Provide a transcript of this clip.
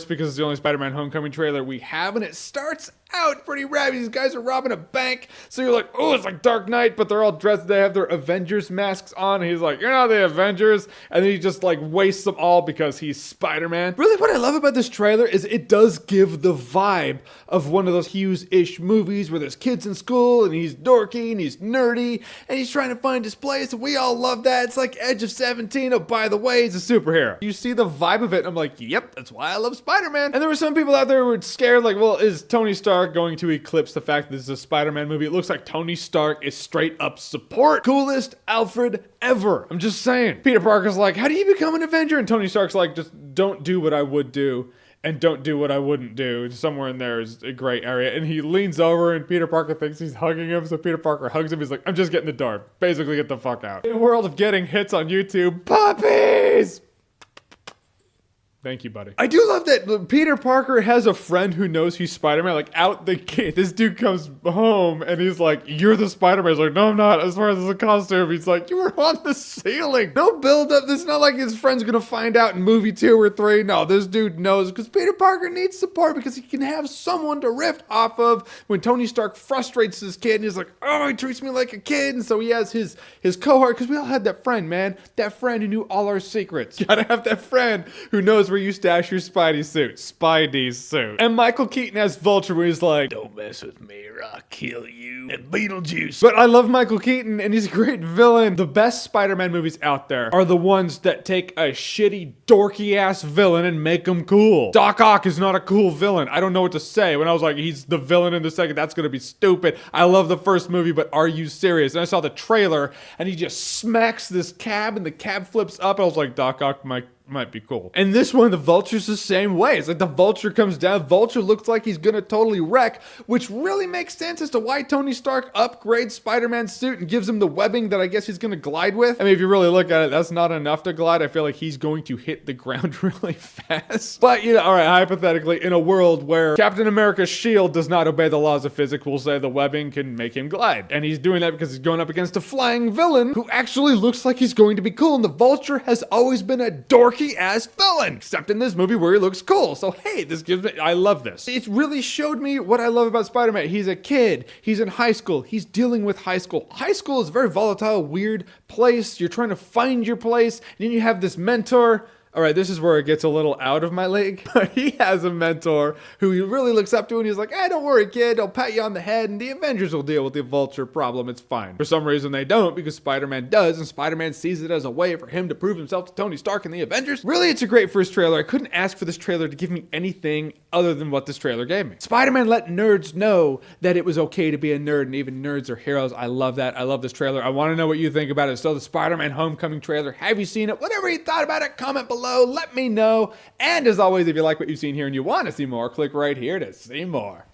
because it's the only Spider-Man Homecoming trailer we have, and it starts out pretty rabid. These guys are robbing a bank, so you're like, oh, it's like Dark Knight, but they're all dressed, they have their Avengers masks on, and he's like, you're not the Avengers, and then he just like wastes them all because he's Spider-Man. Really, what I love about this trailer is it does give the vibe of one of those Hughes-ish movies where there's kids in school, and he's dorky, and he's nerdy, and he's trying to find his place, and we all love that. It's like Edge of 17, oh, by the way, he's a superhero. You see the vibe of it, and I'm like, yep, that's why I love Spider-Man. And there were some people out there who were scared, like, well, is Tony Stark going to eclipse the fact that this is a Spider-Man movie? It looks like Tony Stark is straight up support. Coolest Alfred ever. I'm just saying. Peter Parker's like, how do you become an Avenger? And Tony Stark's like, just don't do what I would do and don't do what I wouldn't do. Somewhere in there is a gray area. And he leans over and Peter Parker thinks he's hugging him. So Peter Parker hugs him. He's like, I'm just getting the door. Basically, get the fuck out. In a world of getting hits on YouTube, puppies! Thank you, buddy. I do love that Peter Parker has a friend who knows he's Spider-Man. Like, out the gate, this dude comes home and he's like, you're the Spider-Man. He's like, no, I'm not. As far as the costume, he's like, you were on the ceiling. No build up. This is not like his friend's gonna find out in movie 2 or 3. No, this dude knows, because Peter Parker needs support, because he can have someone to riff off of when Tony Stark frustrates this kid and he's like, oh, he treats me like a kid. And so he has his cohort, because we all had that friend, man. That friend who knew all our secrets. You gotta have that friend who knows where you stash your Spidey suit. And Michael Keaton as Vulture, where he's like, don't mess with me or I'll kill you. And Beetlejuice. But I love Michael Keaton, and he's a great villain. The best Spider-Man movies out there are the ones that take a shitty, dorky ass villain and make him cool. Doc Ock is not a cool villain. I don't know what to say. When I was like, he's the villain in the second, that's gonna be stupid. I love the first movie, but are you serious? And I saw the trailer, and he just smacks this cab, and the cab flips up. I was like, Doc Ock might be cool. And this one, the Vulture's the same way. It's like the Vulture comes down, Vulture looks like he's gonna totally wreck, which really makes sense as to why Tony Stark upgrades Spider-Man's suit and gives him the webbing that I guess he's gonna glide with. I mean, if you really look at it, that's not enough to glide. I feel like he's going to hit the ground really fast. But, you know, all right, hypothetically, in a world where Captain America's shield does not obey the laws of physics, we'll say the webbing can make him glide. And he's doing that because he's going up against a flying villain who actually looks like he's going to be cool. And the Vulture has always been a dorky as villain, except in this movie where he looks cool. So hey, this gives me, I love this. It really showed me what I love about Spider-Man. He's a kid, he's in high school, he's dealing with high school. High school is a very volatile, weird place. You're trying to find your place, and then you have this mentor. All right, this is where it gets a little out of my league. But he has a mentor who he really looks up to, and he's like, hey, don't worry, kid. I'll pat you on the head, and the Avengers will deal with the Vulture problem. It's fine. For some reason, they don't, because Spider-Man does, and Spider-Man sees it as a way for him to prove himself to Tony Stark and the Avengers. Really, it's a great first trailer. I couldn't ask for this trailer to give me anything other than what this trailer gave me. Spider-Man let nerds know that it was okay to be a nerd, and even nerds are heroes. I love that. I love this trailer. I want to know what you think about it. So the Spider-Man Homecoming trailer, have you seen it? Whatever you thought about it, comment below. Let me know. And as always, if you like what you've seen here and you want to see more, click right here to see more.